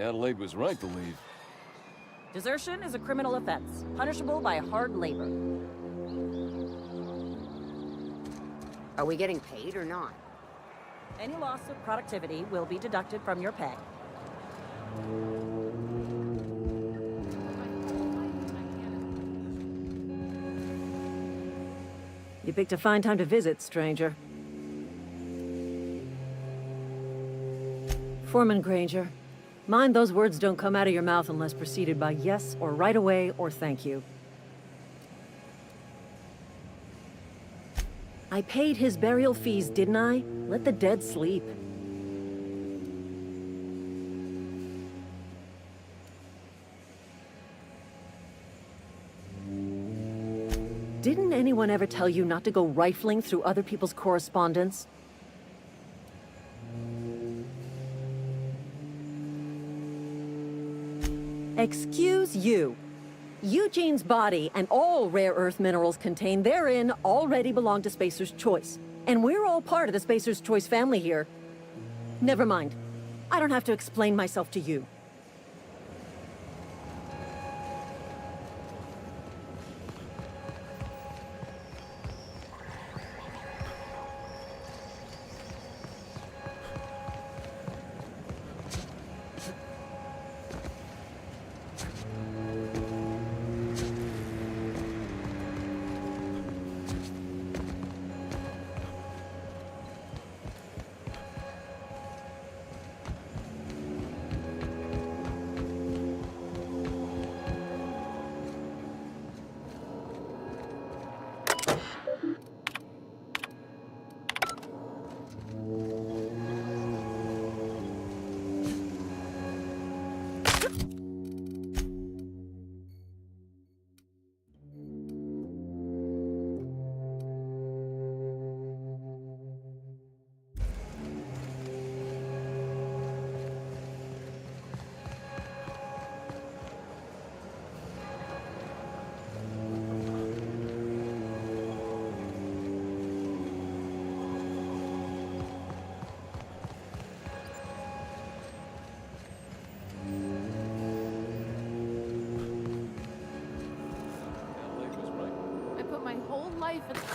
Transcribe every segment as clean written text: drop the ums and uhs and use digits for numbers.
Adelaide was right to leave. Desertion is a criminal offense, punishable by hard labor. Are we getting paid or not? Any loss of productivity will be deducted from your pay. You picked a fine time to visit, stranger. Foreman Granger, mind those words don't come out of your mouth unless preceded by yes or right away or thank you. I paid his burial fees, didn't I? Let the dead sleep. Didn't anyone ever tell you not to go rifling through other people's correspondence? Excuse you. Eugene's body and all rare earth minerals contained therein already belong to Spacer's Choice. And we're all part of the Spacer's Choice family here. Never mind. I don't have to explain myself to you.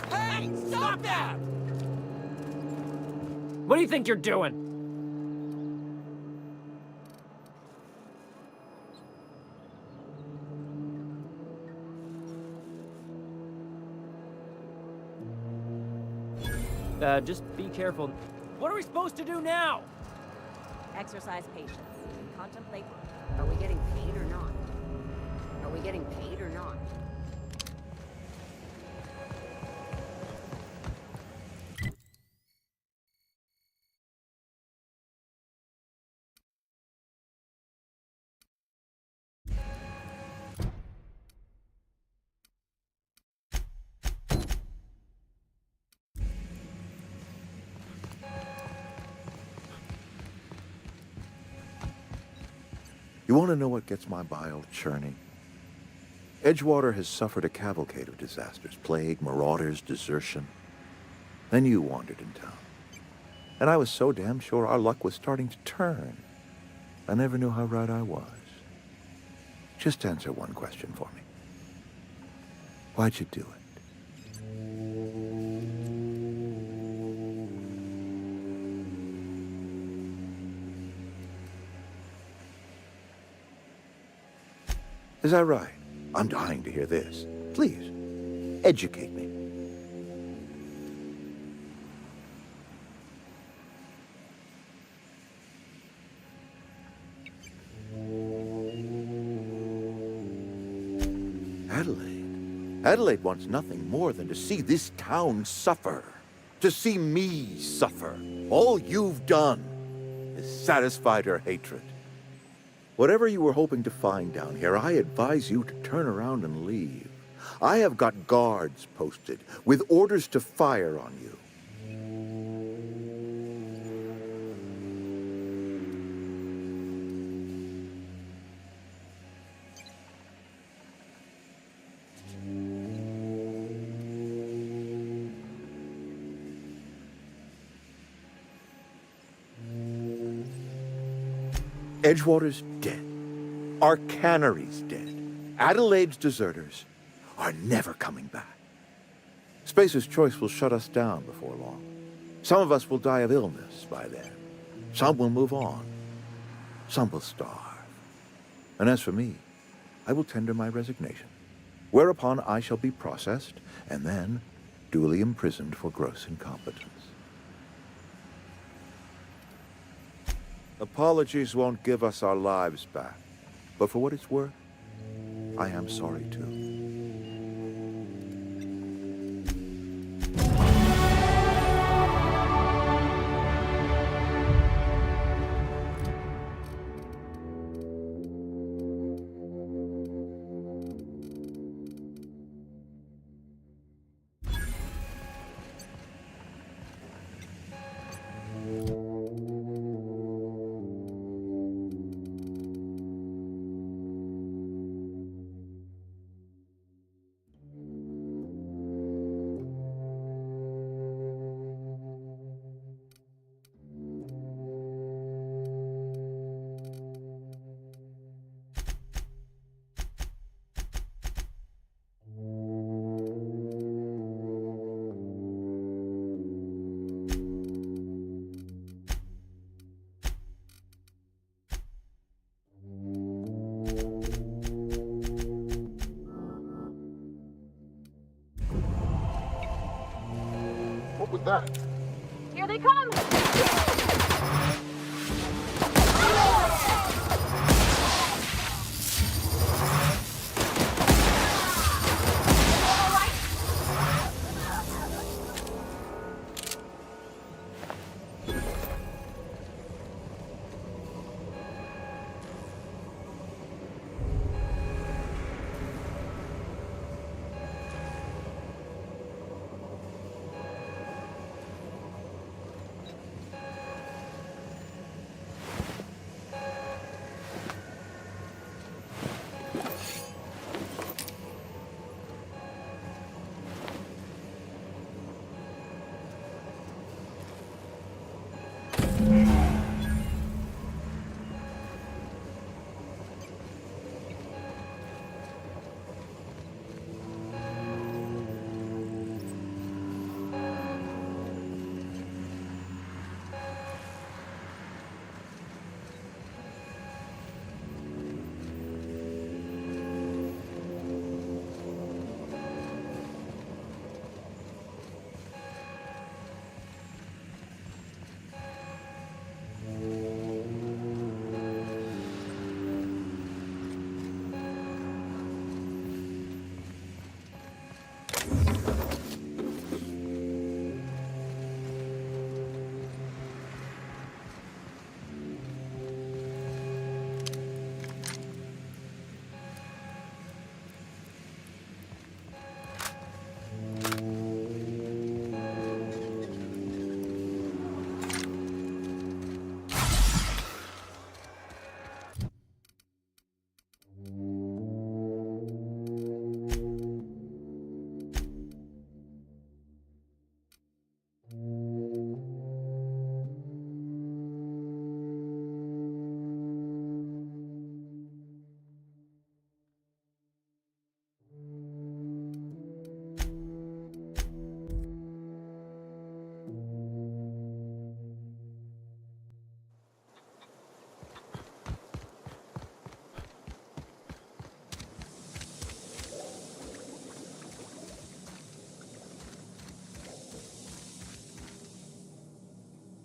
Hey, stop that! What do you think you're doing? Just be careful. What are we supposed to do now? Exercise patience. Contemplate. Are we getting paid or not? Are we getting paid or not? You want to know what gets my bile churning? Edgewater has suffered a cavalcade of disasters, plague, marauders, desertion. Then you wandered in town. And I was so damn sure our luck was starting to turn. I never knew how right I was. Just answer one question for me. Why'd you do it? Is that right? I'm dying to hear this. Please, educate me. Adelaide wants nothing more than to see this town suffer. To see me suffer. All you've done is satisfied her hatred. Whatever you were hoping to find down here, I advise you to turn around and leave. I have got guards posted with orders to fire on you. Edgewater's dead. Our cannery's dead. Adelaide's deserters are never coming back. Spacer's Choice will shut us down before long. Some of us will die of illness by then. Some will move on. Some will starve. And as for me, I will tender my resignation, whereupon I shall be processed and then duly imprisoned for gross incompetence. Apologies won't give us our lives back, but for what it's worth, I am sorry too. What was that? Here they come!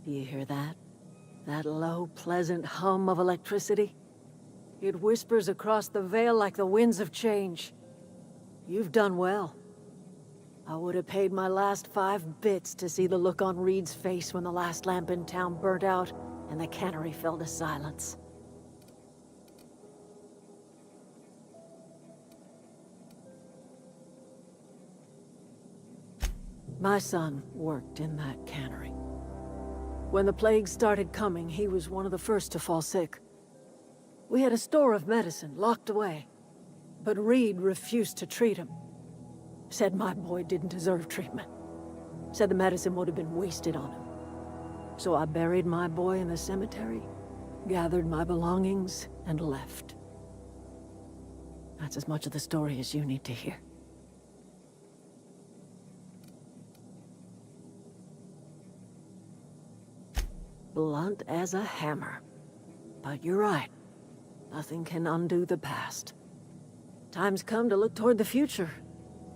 Do you hear that? That low, pleasant hum of electricity? It whispers across the veil like the winds of change. You've done well. I would have paid my last 5 bits to see the look on Reed's face when the last lamp in town burnt out and the cannery fell to silence. My son worked in that cannery. When the plague started coming, he was one of the first to fall sick. We had a store of medicine locked away, but Reed refused to treat him. Said my boy didn't deserve treatment. Said the medicine would have been wasted on him. So I buried my boy in the cemetery gathered my belongings, and left. That's as much of the story as you need to hear. Blunt as a hammer. But you're right. Nothing can undo the past. Time's come to look toward the future.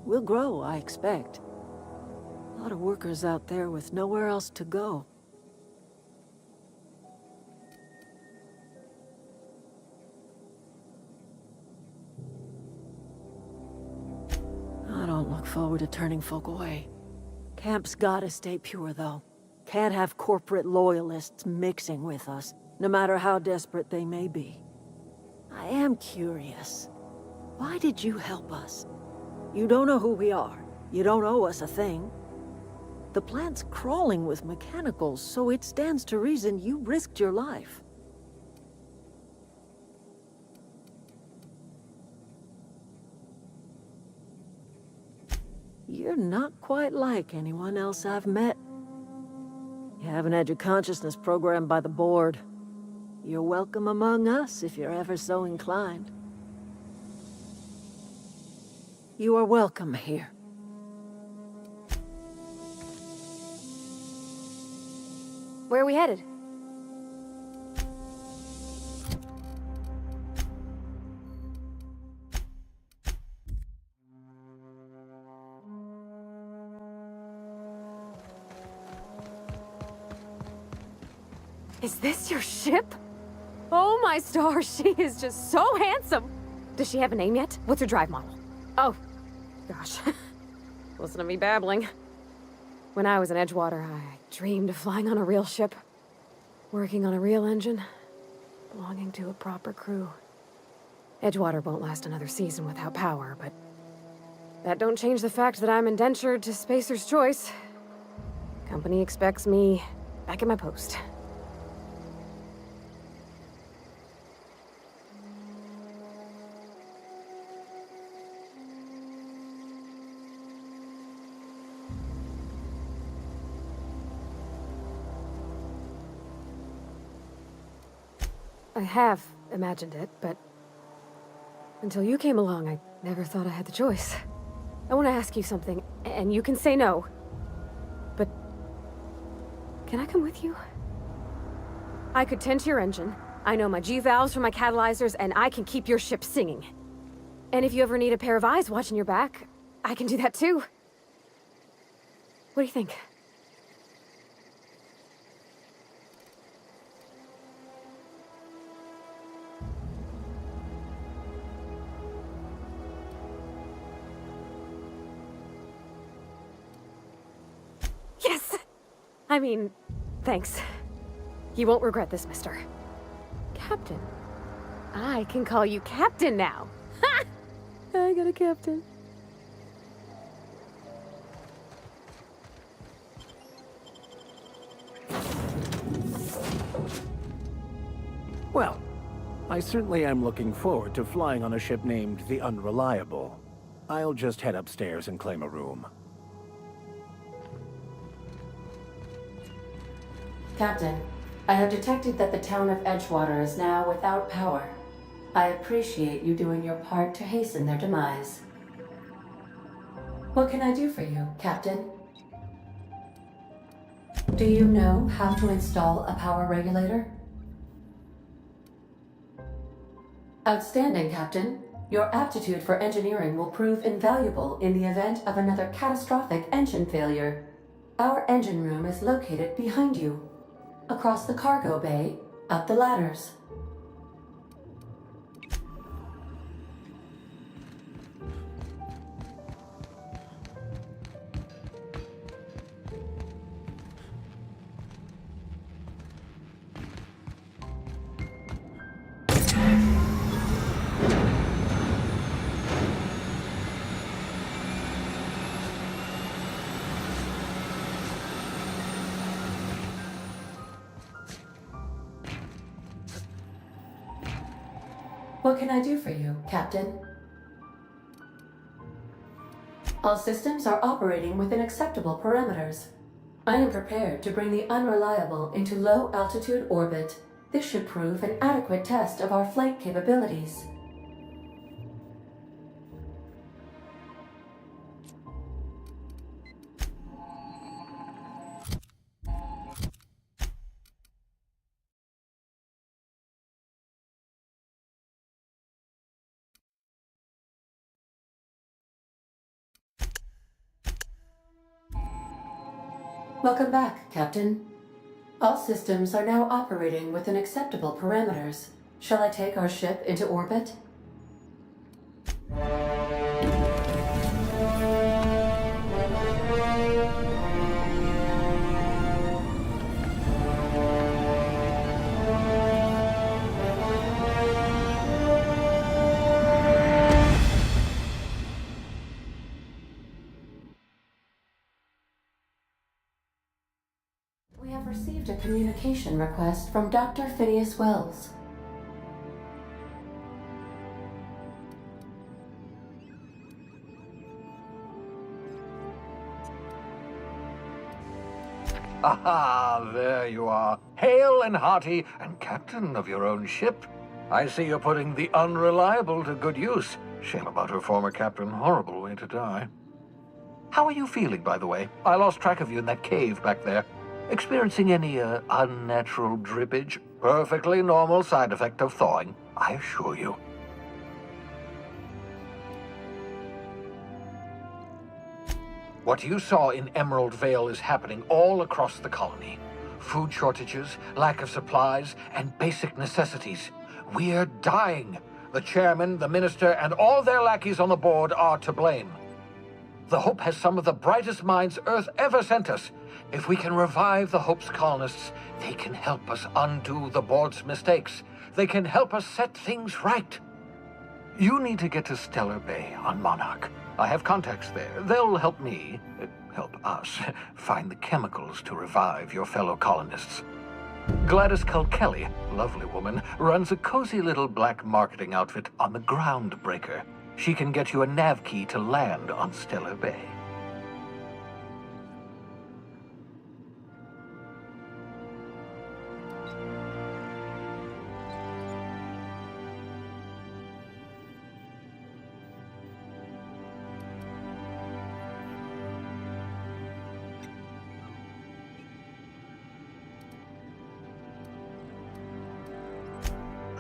We'll grow, I expect. A lot of workers out there with nowhere else to go. I don't look forward to turning folk away. Camp's gotta stay pure, though. Can't have corporate loyalists mixing with us, no matter how desperate they may be. I am curious. Why did you help us? You don't know who we are. You don't owe us a thing. The plant's crawling with mechanicals, so it stands to reason you risked your life. You're not quite like anyone else I've met. You haven't had your consciousness programmed by the board. You're welcome among us if you're ever so inclined. You are welcome here. Where are we headed? Is this your ship? Oh my stars, she is just so handsome! Does she have a name yet? What's her drive model? Oh, gosh. Listen to me babbling. When I was in Edgewater, I dreamed of flying on a real ship, working on a real engine, belonging to a proper crew. Edgewater won't last another season without power, but that don't change the fact that I'm indentured to Spacer's Choice. Company expects me back at my post. I have imagined it, but until you came along, I never thought I had the choice. I want to ask you something, and you can say no. But can I come with you? I could tend to your engine. I know my G-valves from my catalyzers, and I can keep your ship singing. And if you ever need a pair of eyes watching your back, I can do that too. What do you think? Yes! I mean, thanks. You won't regret this, mister. Captain. I can call you Captain now. Ha! I got a captain. Well, I certainly am looking forward to flying on a ship named the Unreliable. I'll just head upstairs and claim a room. Captain, I have detected that the town of Edgewater is now without power. I appreciate you doing your part to hasten their demise. What can I do for you, Captain? Do you know how to install a power regulator? Outstanding, Captain. Your aptitude for engineering will prove invaluable in the event of another catastrophic engine failure. Our engine room is located behind you. Across the cargo bay, up the ladders. What can I do for you, Captain? All systems are operating within acceptable parameters. I am prepared to bring the Unreliable into low-altitude orbit. This should prove an adequate test of our flight capabilities. Welcome back, Captain. All systems are now operating within acceptable parameters. Shall I take our ship into orbit? We have received a communication request from Dr. Phineas Wells. Aha, there you are. Hale and hearty, and captain of your own ship. I see you're putting the unreliable to good use. Shame about her former captain. Horrible way to die. How are you feeling, by the way? I lost track of you in that cave back there. Experiencing any, unnatural drippage? Perfectly normal side effect of thawing, I assure you. What you saw in Emerald Vale is happening all across the colony. Food shortages, lack of supplies, and basic necessities. We're dying. The chairman, the minister, and all their lackeys on the board are to blame. The Hope has some of the brightest minds Earth ever sent us. If we can revive the Hope's colonists, they can help us undo the board's mistakes. They can help us set things right. You need to get to Stellar Bay on Monarch. I have contacts there. They'll help me, help us, find the chemicals to revive your fellow colonists. Gladys Kelly, lovely woman, runs a cozy little black marketing outfit on the Groundbreaker. She can get you a nav key to land on Stellar Bay.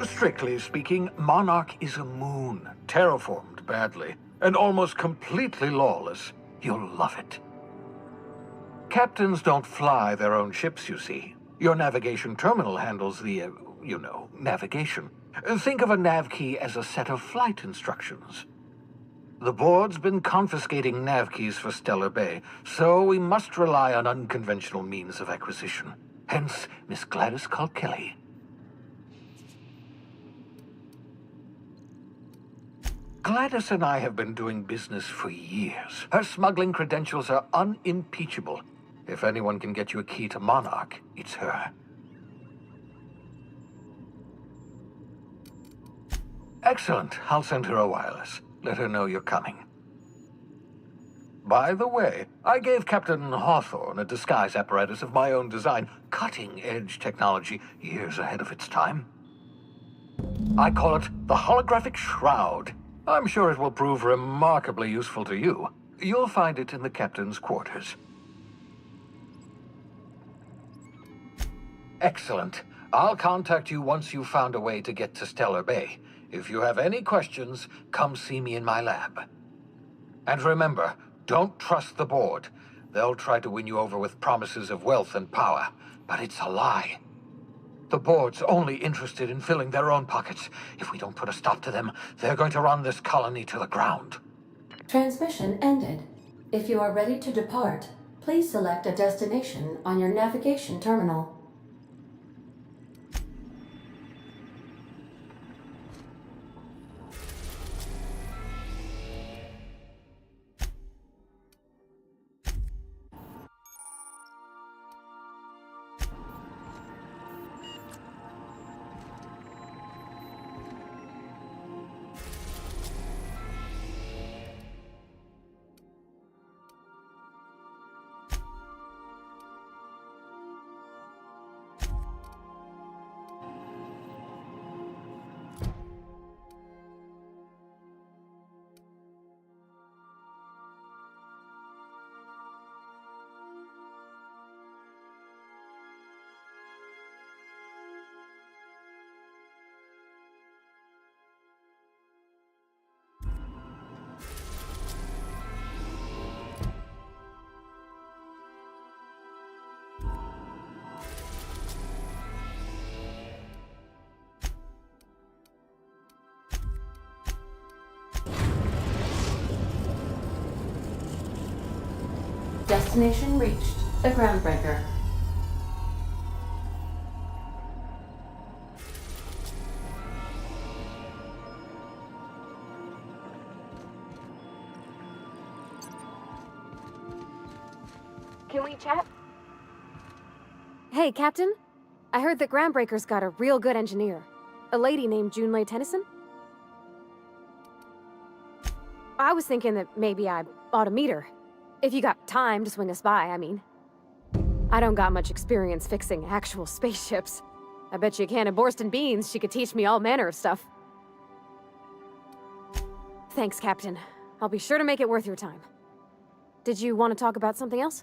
Strictly speaking, Monarch is a moon, terraformed badly, and almost completely lawless. You'll love it. Captains don't fly their own ships, you see. Your navigation terminal handles the, navigation. Think of a nav key as a set of flight instructions. The board's been confiscating nav keys for Stellar Bay, so we must rely on unconventional means of acquisition. Hence, Miss Gladys Kelly. Gladys and I have been doing business for years. Her smuggling credentials are unimpeachable. If anyone can get you a key to Monarch, it's her. Excellent. I'll send her a wireless. Let her know you're coming. By the way, I gave Captain Hawthorne a disguise apparatus of my own design, cutting-edge technology, years ahead of its time. I call it the Holographic Shroud. I'm sure it will prove remarkably useful to you. You'll find it in the captain's quarters. Excellent. I'll contact you once you've found a way to get to Stellar Bay. If you have any questions, come see me in my lab. And remember, don't trust the board. They'll try to win you over with promises of wealth and power, but it's a lie. The board's only interested in filling their own pockets. If we don't put a stop to them, they're going to run this colony to the ground. Transmission ended. If you are ready to depart, please select a destination on your navigation terminal. Destination reached. The Groundbreaker. Can we chat? Hey, Captain. I heard that Groundbreaker's got a real good engineer. A lady named Junlei Tennyson? I was thinking that maybe I ought to meet her. If you got time to swing us by, I mean. I don't got much experience fixing actual spaceships. I bet you a can of Borston beans she could teach me all manner of stuff. Thanks, Captain. I'll be sure to make it worth your time. Did you want to talk about something else?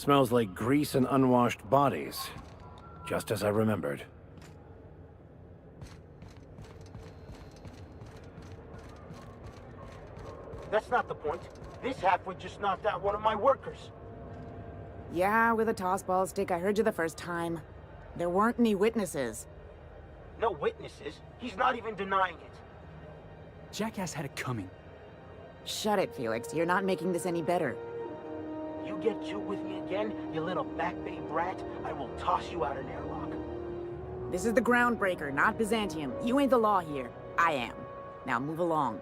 Smells like grease and unwashed bodies. Just as I remembered. That's not the point. This halfwit just knocked out one of my workers. Yeah, with a tossball stick. I heard you the first time. There weren't any witnesses. No witnesses? He's not even denying it. Jackass had it coming. Shut it, Felix. You're not making this any better. You get cute with me again, you little back bay brat, I will toss you out an airlock. This is the Groundbreaker, not Byzantium. You ain't the law here. I am. Now move along.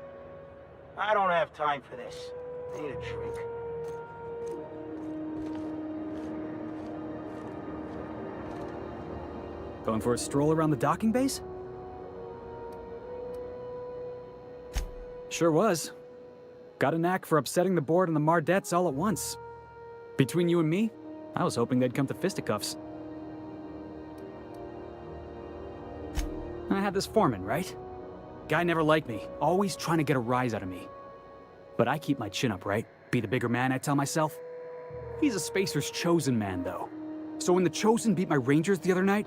I don't have time for this. I need a drink. Going for a stroll around the docking base? Sure was. Got a knack for upsetting the board and the Mardettes all at once. Between you and me, I was hoping they'd come to fisticuffs. I had this foreman, right? Guy never liked me, always trying to get a rise out of me. But I keep my chin up, right? Be the bigger man, I tell myself. He's a Spacer's chosen man, though. So when the Chosen beat my Rangers the other night,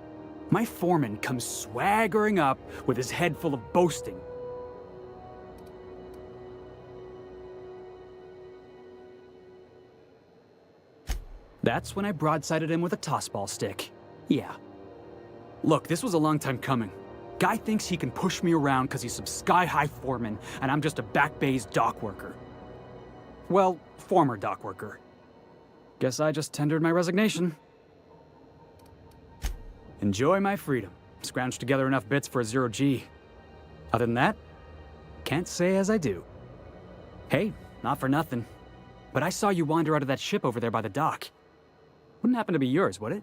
my foreman comes swaggering up with his head full of boasting. That's when I broadsided him with a tossball stick. Yeah. Look, this was a long time coming. Guy thinks he can push me around because he's some sky-high foreman, and I'm just a back bay's dock worker. Well, former dock worker. Guess I just tendered my resignation. Enjoy my freedom. Scrounged together enough bits for a 0G. Other than that, can't say as I do. Hey, not for nothing. But I saw you wander out of that ship over there by the dock. Wouldn't happen to be yours, would it?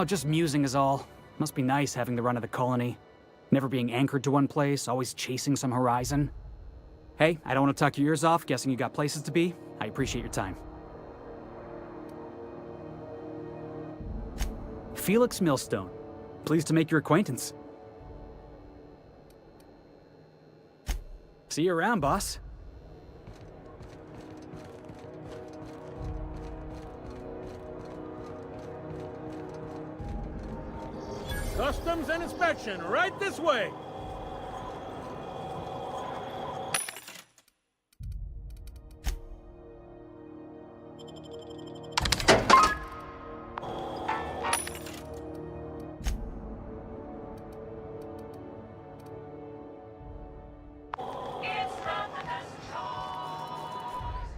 Oh, just musing is all. Must be nice having the run of the colony. Never being anchored to one place, always chasing some horizon. Hey, I don't want to talk your ears off, guessing you got places to be. I appreciate your time. Felix Millstone. Pleased to make your acquaintance. See you around, boss. Customs and inspection, right this way.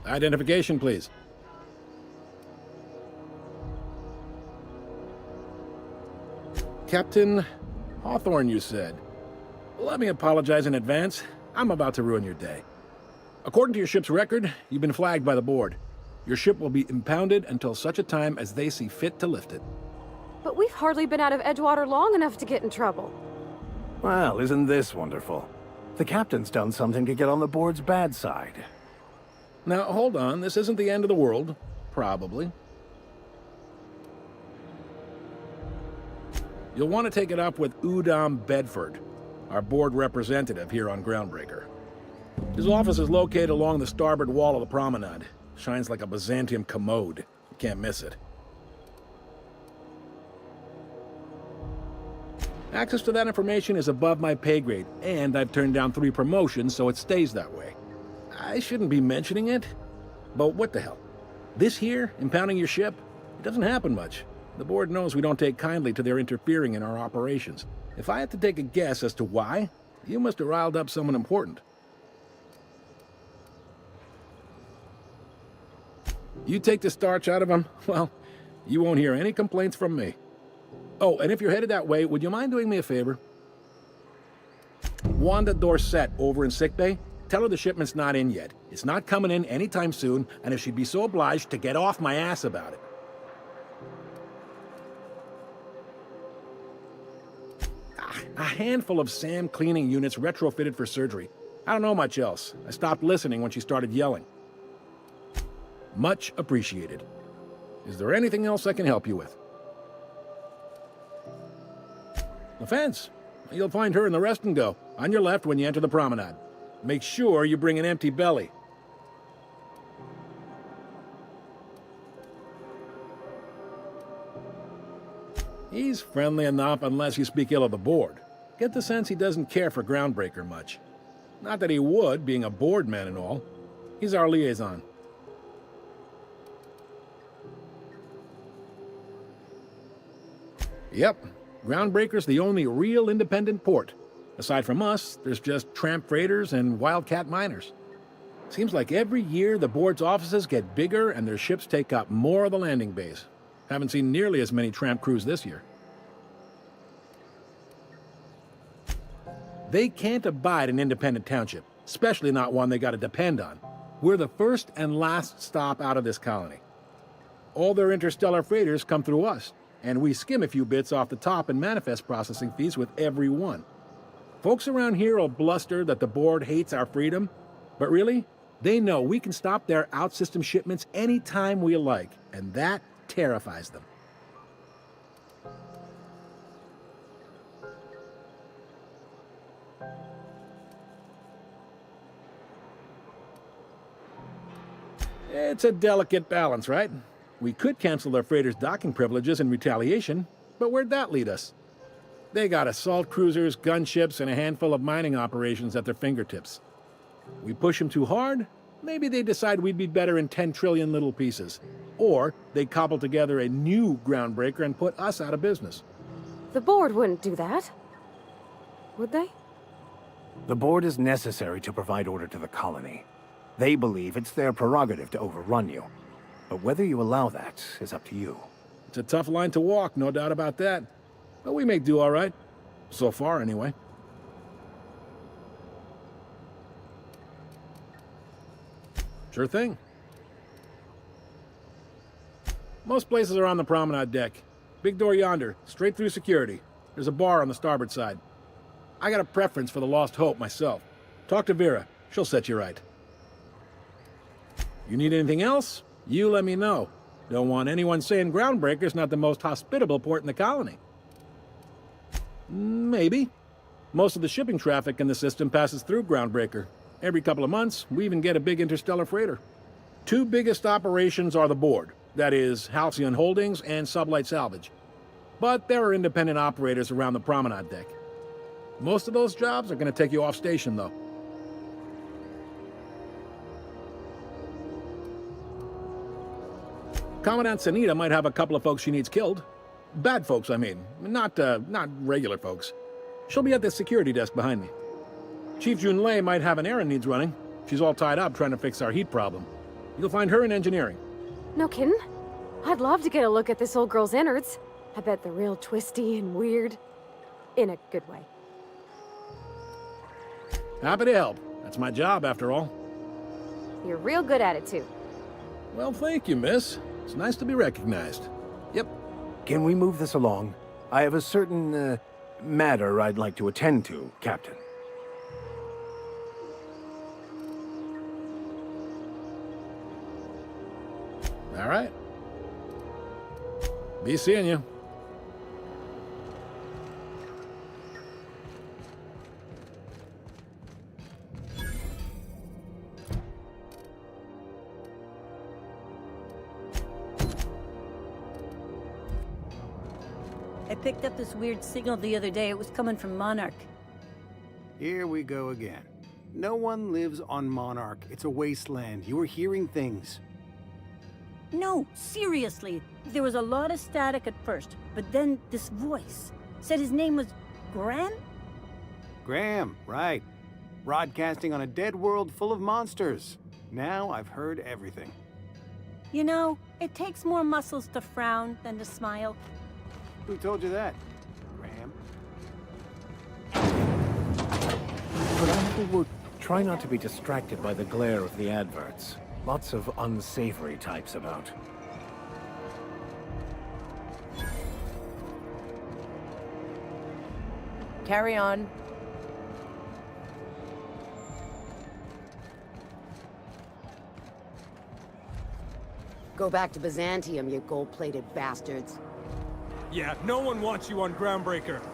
Identification, please. Captain Hawthorne, you said. Let me apologize in advance. I'm about to ruin your day. According to your ship's record, you've been flagged by the board. Your ship will be impounded until such a time as they see fit to lift it. But we've hardly been out of Edgewater long enough to get in trouble. Well, isn't this wonderful? The captain's done something to get on the board's bad side. Now, hold on. This isn't the end of the world. Probably. You'll want to take it up with Udom Bedford, our board representative here on Groundbreaker. His office is located along the starboard wall of the promenade. Shines like a Byzantium commode. You can't miss it. Access to that information is above my pay grade, and I've turned down 3 promotions, so it stays that way. I shouldn't be mentioning it, but what the hell? This here, impounding your ship, it doesn't happen much. The board knows we don't take kindly to their interfering in our operations. If I had to take a guess as to why, you must have riled up someone important. You take the starch out of them, well, you won't hear any complaints from me. Oh, and if you're headed that way, would you mind doing me a favor? Wanda Dorset over in sickbay, tell her the shipment's not in yet. It's not coming in anytime soon, and if she'd be so obliged to get off my ass about it. A handful of SAM cleaning units retrofitted for surgery. I don't know much else. I stopped listening when she started yelling. Much appreciated. Is there anything else I can help you with? The fence. You'll find her in the rest and go, on your left when you enter the promenade. Make sure you bring an empty belly. He's friendly enough unless you speak ill of the board. Get the sense he doesn't care for Groundbreaker much. Not that he would, being a board man and all. He's our liaison. Yep, Groundbreaker's the only real independent port. Aside from us, there's just tramp freighters and wildcat miners. Seems like every year the board's offices get bigger and their ships take up more of the landing bays. Haven't seen nearly as many tramp crews this year. They can't abide an independent township, especially not one they gotta depend on. We're the first and last stop out of this colony. All their interstellar freighters come through us, and we skim a few bits off the top in manifest processing fees with every one. Folks around here will bluster that the board hates our freedom, but really, they know we can stop their out-system shipments anytime we like, and that terrifies them. It's a delicate balance, right? We could cancel their freighters' docking privileges in retaliation, but where'd that lead us? They got assault cruisers, gunships, and a handful of mining operations at their fingertips. We push them too hard, maybe they decide we'd be better in 10 trillion little pieces. Or they cobble together a new Groundbreaker and put us out of business. The board wouldn't do that. Would they? The board is necessary to provide order to the colony. They believe it's their prerogative to overrun you. But whether you allow that is up to you. It's a tough line to walk, no doubt about that. But we make do all right. So far, anyway. Sure thing. Most places are on the promenade deck. Big door yonder, straight through security. There's a bar on the starboard side. I got a preference for the Lost Hope myself. Talk to Vera. She'll set you right. You need anything else? You let me know. Don't want anyone saying Groundbreaker's not the most hospitable port in the colony. Maybe. Most of the shipping traffic in the system passes through Groundbreaker. Every couple of months, we even get a big interstellar freighter. Two biggest operations are the board. That is, Halcyon Holdings and Sublight Salvage. But there are independent operators around the promenade deck. Most of those jobs are going to take you off station, though. Commandant Sanita might have a couple of folks she needs killed. Bad folks, I mean. Not regular folks. She'll be at the security desk behind me. Chief Junlei might have an errand needs running. She's all tied up trying to fix our heat problem. You'll find her in engineering. No kidding? I'd love to get a look at this old girl's innards. I bet they're real twisty and weird. In a good way. Happy to help. That's my job, after all. You're real good at it, too. Well, thank you, miss. It's nice to be recognized. Yep. Can we move this along? I have a certain, matter I'd like to attend to, Captain. All right. Be seeing you. I picked up this weird signal the other day. It was coming from Monarch. Here we go again. No one lives on Monarch. It's a wasteland. You were hearing things. No, seriously. There was a lot of static at first, but then this voice said his name was Graham? Graham, right. Broadcasting on a dead world full of monsters. Now I've heard everything. You know, it takes more muscles to frown than to smile. Who told you that, Graham? People try not to be distracted by the glare of the adverts. Lots of unsavory types about. Carry on. Go back to Byzantium, you gold-plated bastards. Yeah, no one wants you on Groundbreaker.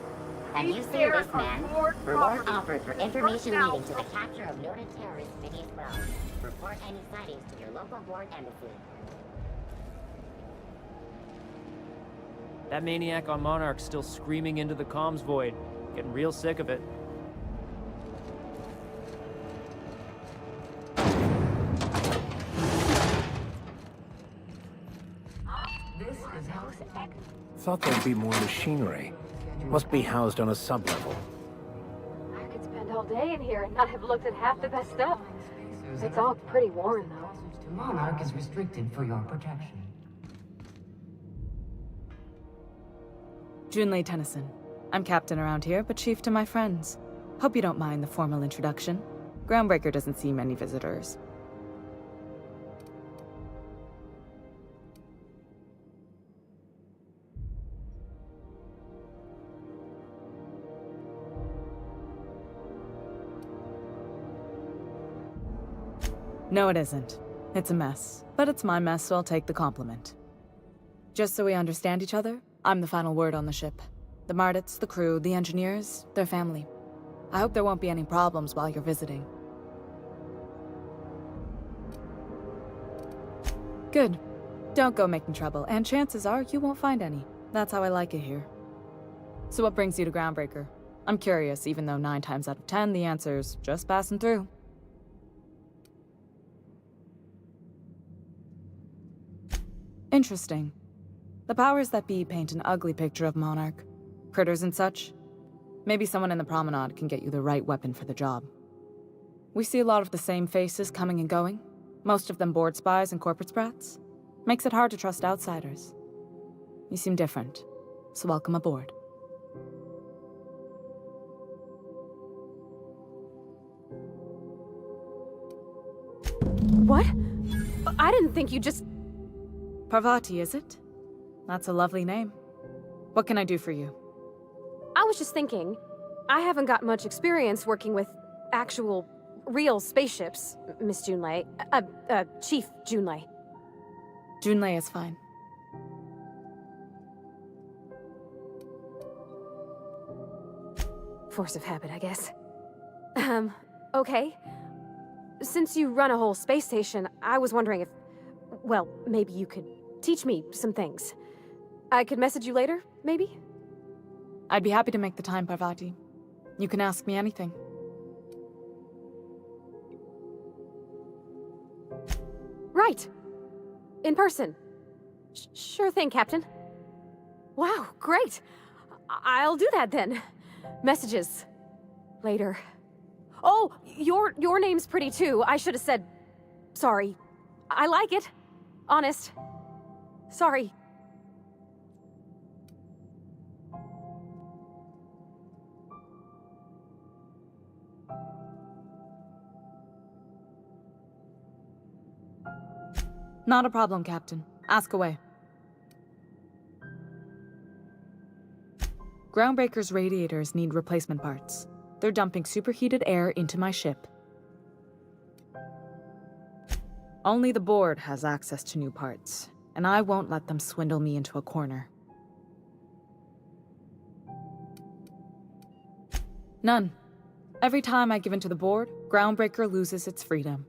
Have you seen this man? Reward offered for information leading to the capture of noted terrorist Phineas Brown. Report any sightings to your local board embassy. That maniac on Monarch's still screaming into the comms void. Getting real sick of it. Thought there'd be more machinery. Must be housed on a sublevel. I could spend all day in here and not have looked at half the best stuff. It's all pretty worn, though. Monarch is restricted for your protection. Junlei Tennyson. I'm captain around here, but chief to my friends. Hope you don't mind the formal introduction. Groundbreaker doesn't see many visitors. No, it isn't. It's a mess. But it's my mess, so I'll take the compliment. Just so we understand each other, I'm the final word on the ship. The Mardits, the crew, the engineers, their family. I hope there won't be any problems while you're visiting. Good. Don't go making trouble, and chances are you won't find any. That's how I like it here. So what brings you to Groundbreaker? I'm curious, even though 9 times out of 10 the answer's just passing through. Interesting. The powers that be paint an ugly picture of Monarch. Critters and such. Maybe someone in the promenade can get you the right weapon for the job. We see a lot of the same faces coming and going. Most of them board spies and corporate sprats. Makes it hard to trust outsiders. You seem different, so welcome aboard. What? I didn't think you just... Parvati, is it? That's a lovely name. What can I do for you? I was just thinking, I haven't got much experience working with actual, real spaceships, Miss Junlei. Chief Junlei. Junlei is fine. Force of habit, I guess. Okay. Since you run a whole space station, I was wondering if, well, maybe you could teach me some things. I could message you later, maybe? I'd be happy to make the time, Parvati. You can ask me anything. Right. In person. Sure thing, Captain. Wow, great. I'll do that then. Messages. Later. Oh, your name's pretty too. I should have said... Sorry. I like it. Honest. Sorry. Not a problem, Captain. Ask away. Groundbreaker's radiators need replacement parts. They're dumping superheated air into my ship. Only the board has access to new parts, and I won't let them swindle me into a corner. None. Every time I give in to the board, Groundbreaker loses its freedom.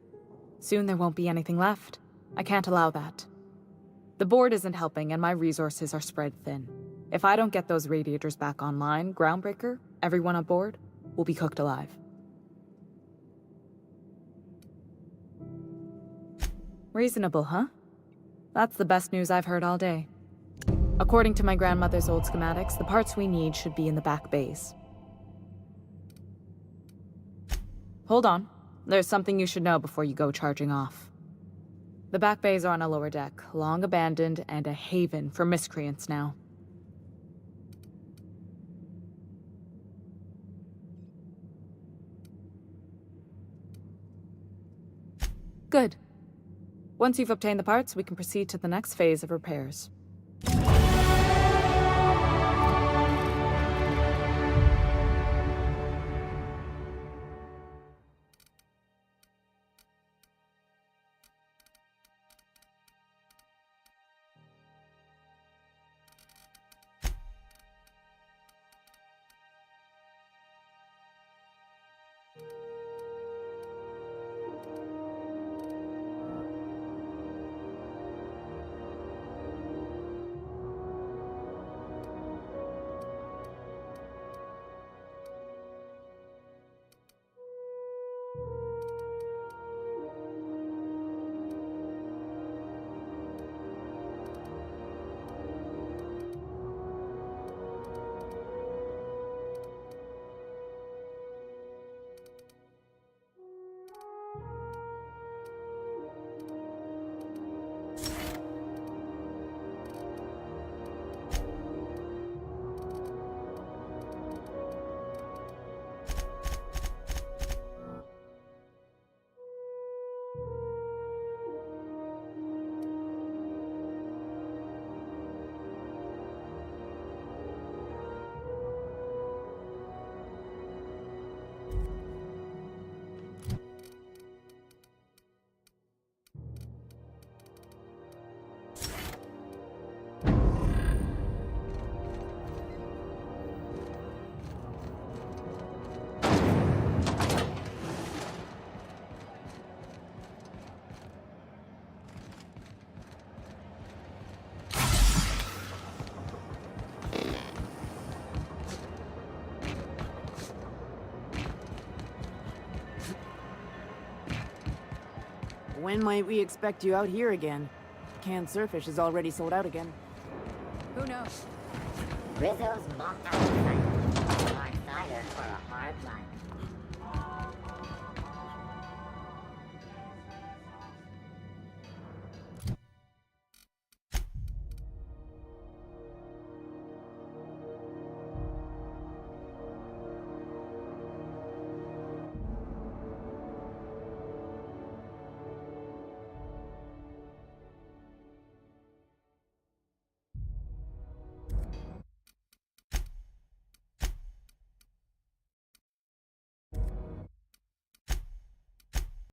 Soon there won't be anything left. I can't allow that. The board isn't helping, and my resources are spread thin. If I don't get those radiators back online, Groundbreaker, everyone aboard, will be cooked alive. Reasonable, huh? That's the best news I've heard all day. According to my grandmother's old schematics, the parts we need should be in the back bays. Hold on. There's something you should know before you go charging off. The back bays are on a lower deck, long abandoned and a haven for miscreants now. Good. Once you've obtained the parts, we can proceed to the next phase of repairs. When might we expect you out here again? Canned surfish is already sold out again. Who knows? Rizzo's mocked out cider for a hard life.